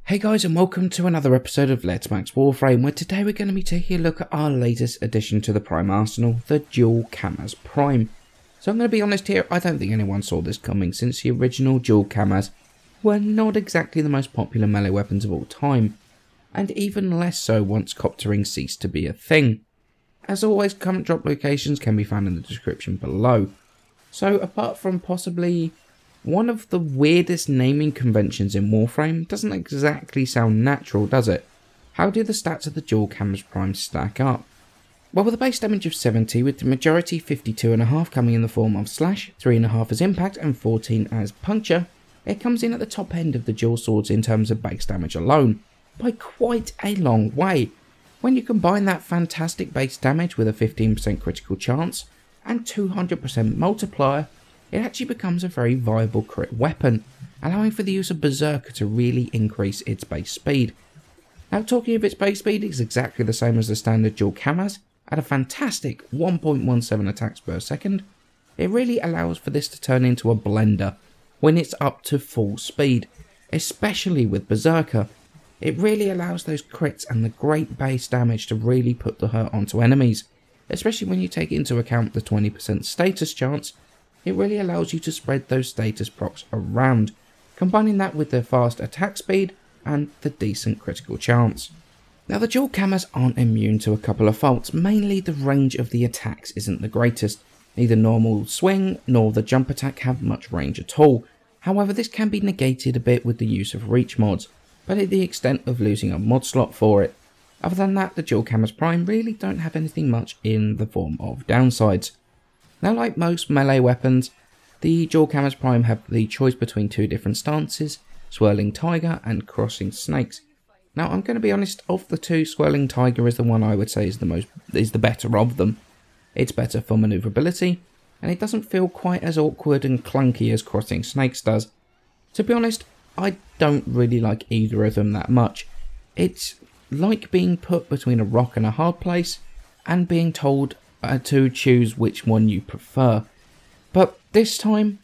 Hey guys, and welcome to another episode of Let's Max Warframe, where today we're going to be taking a look at our latest addition to the Prime arsenal, the Dual Camas Prime. So I'm going to be honest here, I don't think anyone saw this coming, since the original Dual Camas were not exactly the most popular melee weapons of all time, and even less so once coptering ceased to be a thing. As always, current drop locations can be found in the description below. So apart from possibly one of the weirdest naming conventions in Warframe, doesn't exactly sound natural, does it? How do the stats of the Dual Camas Prime stack up? Well, with a base damage of 70, with the majority 52.5 coming in the form of slash, 3.5 as impact and 14 as puncture, it comes in at the top end of the dual swords in terms of base damage alone, by quite a long way. When you combine that fantastic base damage with a 15% critical chance and 200% multiplier, it actually becomes a very viable crit weapon, allowing for the use of Berserker to really increase its base speed. Now, talking of its base speed, it's exactly the same as the standard Dual Camas, at a fantastic 1.17 attacks per second. It really allows for this to turn into a blender when it's up to full speed, especially with Berserker. It really allows those crits and the great base damage to really put the hurt onto enemies, especially when you take into account the 20% status chance. It really allows you to spread those status procs around, combining that with their fast attack speed and the decent critical chance. Now, the Dual Camas aren't immune to a couple of faults, mainly the range of the attacks isn't the greatest. Neither normal swing nor the jump attack have much range at all. However, this can be negated a bit with the use of reach mods, but at the extent of losing a mod slot for it. Other than that, the Dual Camas Prime really don't have anything much in the form of downsides. Now, like most melee weapons, the Dual Camas Prime have the choice between two different stances, Swirling Tiger and Crossing Snakes. Now, I'm going to be honest, of the two, Swirling Tiger is the one I would say is the better of them. It's better for maneuverability, and it doesn't feel quite as awkward and clunky as Crossing Snakes does. To be honest, I don't really like either of them that much. It's like being put between a rock and a hard place, and being told to choose which one you prefer. But this time,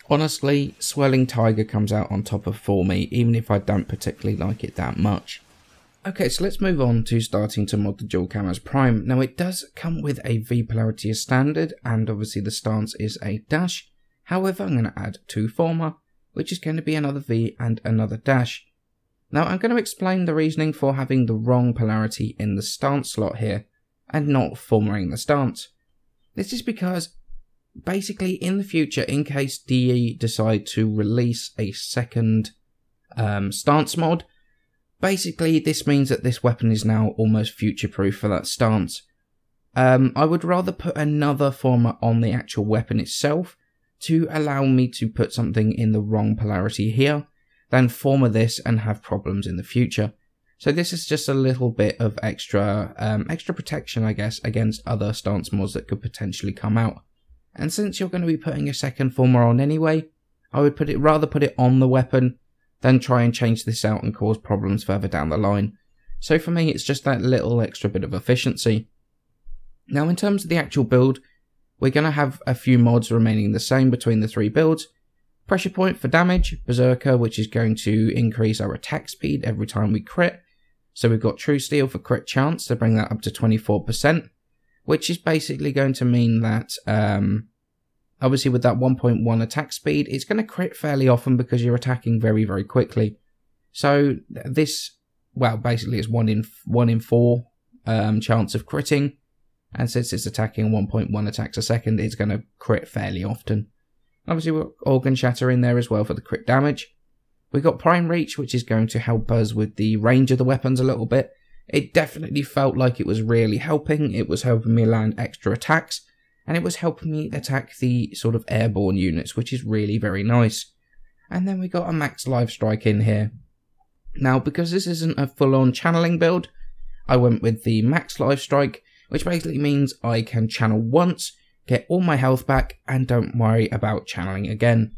honestly, Swirling Tiger comes out on top for me, even if I don't particularly like it that much. Okay, so let's move on to starting to mod the Dual Camas Prime. Now, it does come with a V polarity as standard, and obviously the stance is a dash. However, I'm going to add two former, which is going to be another V and another dash. Now, I'm going to explain the reasoning for having the wrong polarity in the stance slot here, and not formering the stance. This is because, basically, in the future, in case DE decide to release a second stance mod, basically this means that this weapon is now almost future-proof for that stance. I would rather put another former on the actual weapon itself to allow me to put something in the wrong polarity here, than former this and have problems in the future. So this is just a little bit of extra protection, I guess, against other stance mods that could potentially come out. And since you're going to be putting a second former on anyway, I would rather put it on the weapon than try and change this out and cause problems further down the line. So for me, it's just that little extra bit of efficiency. Now, in terms of the actual build, we're going to have a few mods remaining the same between the three builds. Pressure Point for damage, Berserker, which is going to increase our attack speed every time we crit. So we've got True Steel for crit chance to bring that up to 24%, which is basically going to mean that, obviously with that 1.1 attack speed, it's going to crit fairly often because you're attacking very, very quickly. So this, well, basically it's 1 in 4 chance of critting, and since it's attacking 1.1 attacks a second, it's going to crit fairly often. Obviously we've got Organ Shatter in there as well for the crit damage. We've got Prime Reach, which is going to help us with the range of the weapons a little bit. It definitely felt like it was really helping. It was helping me land extra attacks, and it was helping me attack the sort of airborne units, which is really very nice. And then we got a Max Live Strike in here. Now, because this isn't a full-on channeling build, I went with the Max Live Strike, which basically means I can channel once, get all my health back, and don't worry about channeling again.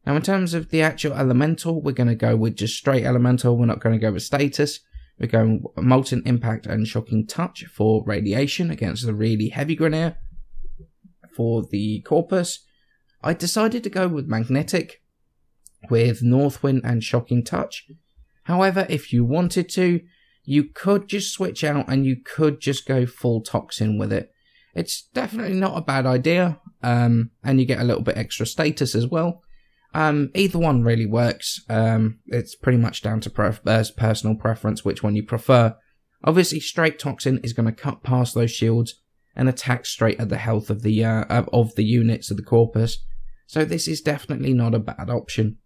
Now, in terms of the actual elemental, we're going to go with just straight elemental. We're not going to go with status. We're going Molten Impact and Shocking Touch for radiation against the really heavy Grineer. For the Corpus, I decided to go with Magnetic with Northwind and Shocking Touch. However, if you wanted to, you could just switch out and you could just go full toxin with it. It's definitely not a bad idea, and you get a little bit extra status as well. Either one really works. It's pretty much down to personal preference which one you prefer. Obviously, straight toxin is going to cut past those shields and attack straight at the health of the units of the corpus. So this is definitely not a bad option.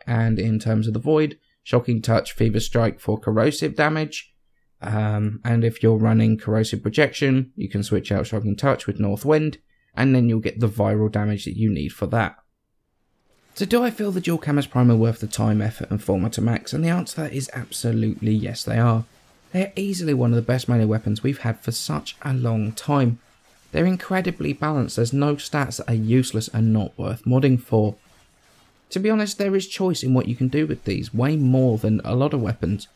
And in terms of the void, Shocking Touch, Fever Strike for corrosive damage. And if you're running corrosive projection, you can switch out Shocking Touch with North Wind, and then you'll get the viral damage that you need for that. So do I feel the dual cameras prime are worth the time, effort and format to max? And the answer to that is absolutely yes, they are. They're easily one of the best melee weapons we've had for such a long time. They're incredibly balanced, there's no stats that are useless and not worth modding for. To be honest, there is choice in what you can do with these, way more than a lot of weapons.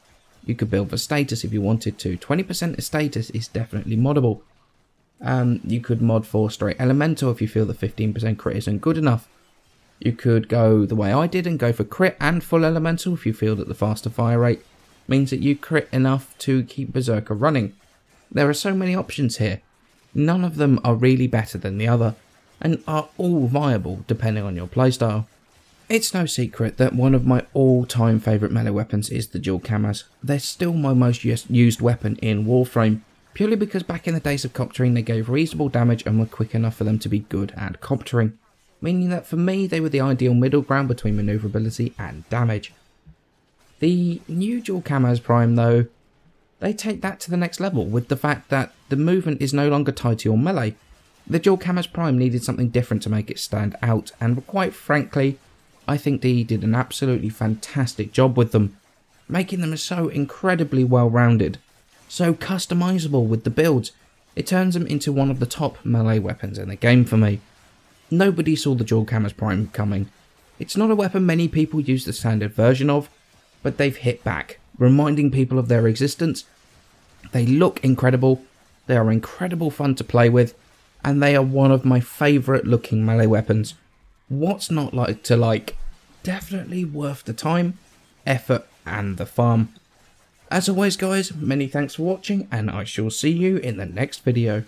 You could build for status if you wanted to. 20% of status is definitely moddable. You could mod for straight elemental if you feel the 15% crit isn't good enough. You could go the way I did and go for crit and full elemental if you feel that the faster fire rate means that you crit enough to keep Berserker running. There are so many options here. None of them are really better than the other, and are all viable depending on your playstyle. It's no secret that one of my all-time favourite melee weapons is the dual cameras. They're still my most used weapon in Warframe, purely because back in the days of coptering they gave reasonable damage and were quick enough for them to be good at coptering, meaning that for me they were the ideal middle ground between manoeuvrability and damage. The new dual cameras prime though, they take that to the next level with the fact that the movement is no longer tied to your melee. The dual cameras prime needed something different to make it stand out, and quite frankly, I think they did an absolutely fantastic job with them, making them so incredibly well-rounded, so customizable with the builds. It turns them into one of the top melee weapons in the game for me. Nobody saw the dual cameras prime coming. It's not a weapon many people use the standard version of, but they've hit back, reminding people of their existence. They look incredible, they are incredible fun to play with, and they are one of my favourite looking melee weapons. What's not like to like? Definitely worth the time, effort and the farm. As always guys, many thanks for watching and I shall see you in the next video.